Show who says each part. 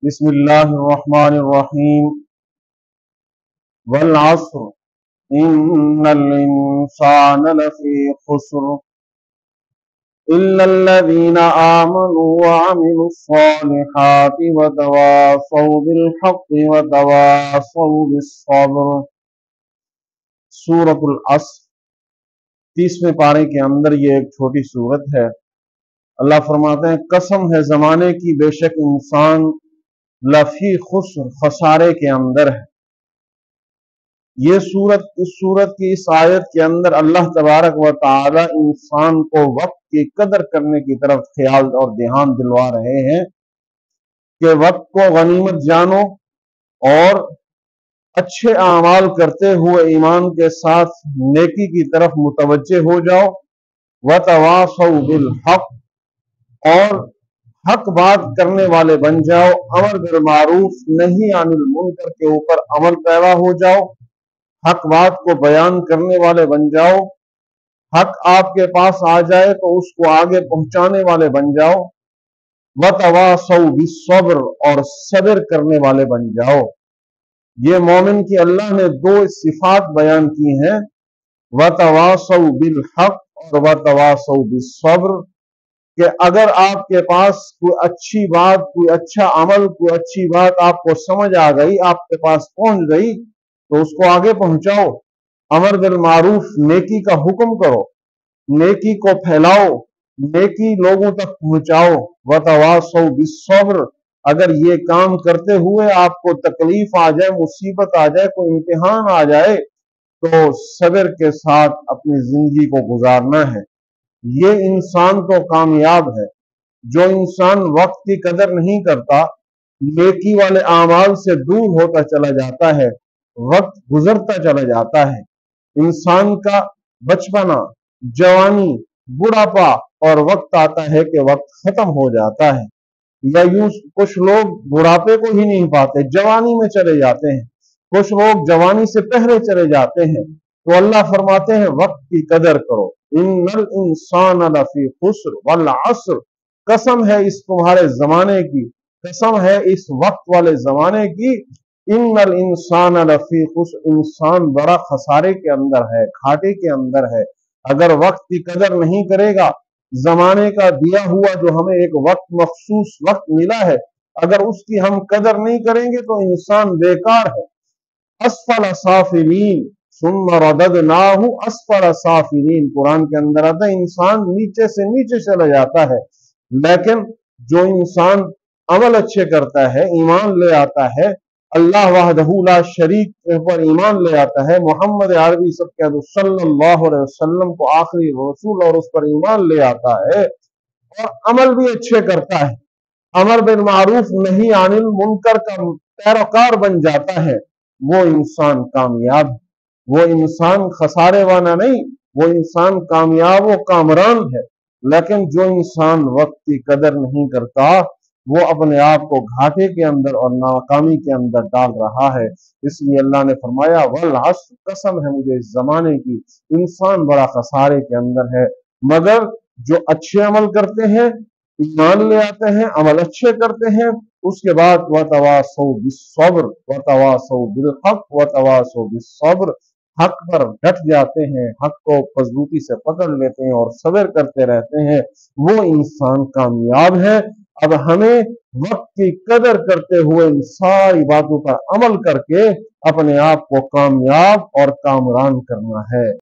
Speaker 1: بسم اللہ الرحمن الرحیم والعصر ان الانسان لفی خسر الا الذین آمنوا وعملوا الصالحات وتواصوا بالحق وتواصوا بالصبر۔ سورۃ العصر 30ویں پارے کے اندر یہ ایک چھوٹی سورت ہے۔ اللہ فرماتے ہیں قسم ہے زمانے کی، بے شک انسان لفی خسر خسارے کے اندر ہے۔ یہ سورت اس سورت کی اس آیت کے اندر اللہ تبارک و تعالی انسان کو وقت کی قدر کرنے کی طرف خیال اور دھیان دلوا رہے ہیں کہ وقت کو غنیمت جانو اور اچھے اعمال کرتے ہوئے ایمان کے ساتھ نیکی کی طرف متوجہ ہو جاؤ، وتواصوا بالحق، اور حق بات کرنے والے بن جاؤ، امر بالمعروف نہی عن المنکر کے اوپر عمل پیرا ہو جاؤ، حق بات کو بیان کرنے والے بن جاؤ، حق آپ کے پاس آ جائے تو اس کو آگے پہنچانے والے بن جاؤ، وتواصوا بالصبر، اور صبر کرنے والے بن جاؤ۔ یہ مومن کی اللہ نے دو صفات بیان کی ہیں، وتواصوا بالحق اور وتواصوا بالصبر، کہ اگر آپ کے پاس کوئی اچھی بات، کوئی اچھا عمل، کوئی اچھی بات آپ کو سمجھ آ گئی، آپ کے پاس پہنچ گئی تو اس کو آگے پہنچاؤ، امر بالمعروف نیکی کا حکم کرو، نیکی کو پھیلاؤ، نیکی لوگوں تک پہنچاؤ، وتواصوا بالصبر، اگر یہ کام کرتے ہوئے آپ کو تکلیف آ جائے، مصیبت آ جائے، کوئی امتحان آ جائے تو صبر کے ساتھ اپنی زندگی کو گزارنا ہے۔ یہ انسان تو کامیاب ہے۔ جو انسان وقت کی قدر نہیں کرتا، نیکی والے اعمال سے دور ہوتا چلا جاتا ہے، وقت گزرتا چلا جاتا ہے، انسان کا بچپنا، جوانی، بڑھاپا اور وقت آتا ہے کہ وقت ختم ہو جاتا ہے، یا یوں کچھ لوگ بڑھاپے کو ہی نہیں پاتے، جوانی میں چلے جاتے ہیں، کچھ لوگ جوانی سے پہلے چلے جاتے ہیں۔ تو اللہ فرماتے ہیں وقت کی قدر کرو، ان الانسان لفی خسر والعصر، قسم ہے اس تمہارے زمانے کی، قسم ہے اس وقت والے زمانے کی، ان الانسان لفی خسر، انسان بڑا خسارے کے اندر ہے، گھاٹے کے اندر ہے۔ اگر وقت کی قدر نہیں کرے گا، زمانے کا دیا ہوا جو ہمیں ایک وقت، مخصوص وقت ملا ہے، اگر اس کی ہم قدر نہیں کریں گے تو انسان بیکار ہے۔ اسفل سافلین ثم رددناہ اسفل سافلین، قرآن کے اندر آتا ہے انسان نیچے سے نیچے چلا جاتا ہے، لیکن جو انسان عمل اچھے کرتا ہے، ایمان لے آتا ہے، اللہ وحدہ لا شریک پر ایمان لے آتا ہے، محمد عربی صلی اللہ علیہ وسلم کو آخری رسول اور اس پر ایمان لے آتا ہے، اور عمل بھی اچھے کرتا ہے، امر بالمعروف نہی عن المنکر کا پیروکار بن جاتا ہے، وہ انسان کامیاب ہے، وہ انسان خسارے والا نہیں، وہ انسان کامیاب و کامران ہے۔ لیکن جو انسان وقت کی قدر نہیں کرتا، وہ اپنے آپ کو گھاٹے کے اندر اور ناکامی کے اندر ڈال رہا ہے۔ اس لیے اللہ نے فرمایا والعصر، قسم ہے مجھے اس زمانے کی، انسان بڑا خسارے کے اندر ہے۔ مگر جو اچھے عمل کرتے ہیں، ایمان لے آتے ہیں، عمل اچھے کرتے ہیں، اس کے بعد وتواصوا بالصبر وتواصوا بالحق وتواصوا بالصبر، حق پر ڈٹ جاتے ہیں، حق کو مضبوطی سے پکڑ لیتے ہیں اور صبر کرتے رہتے ہیں، وہ انسان کامیاب ہے۔ اب ہمیں وقت کی قدر کرتے ہوئے ان ساری باتوں پر عمل کر کے اپنے آپ کو کامیاب اور کامران کرنا ہے۔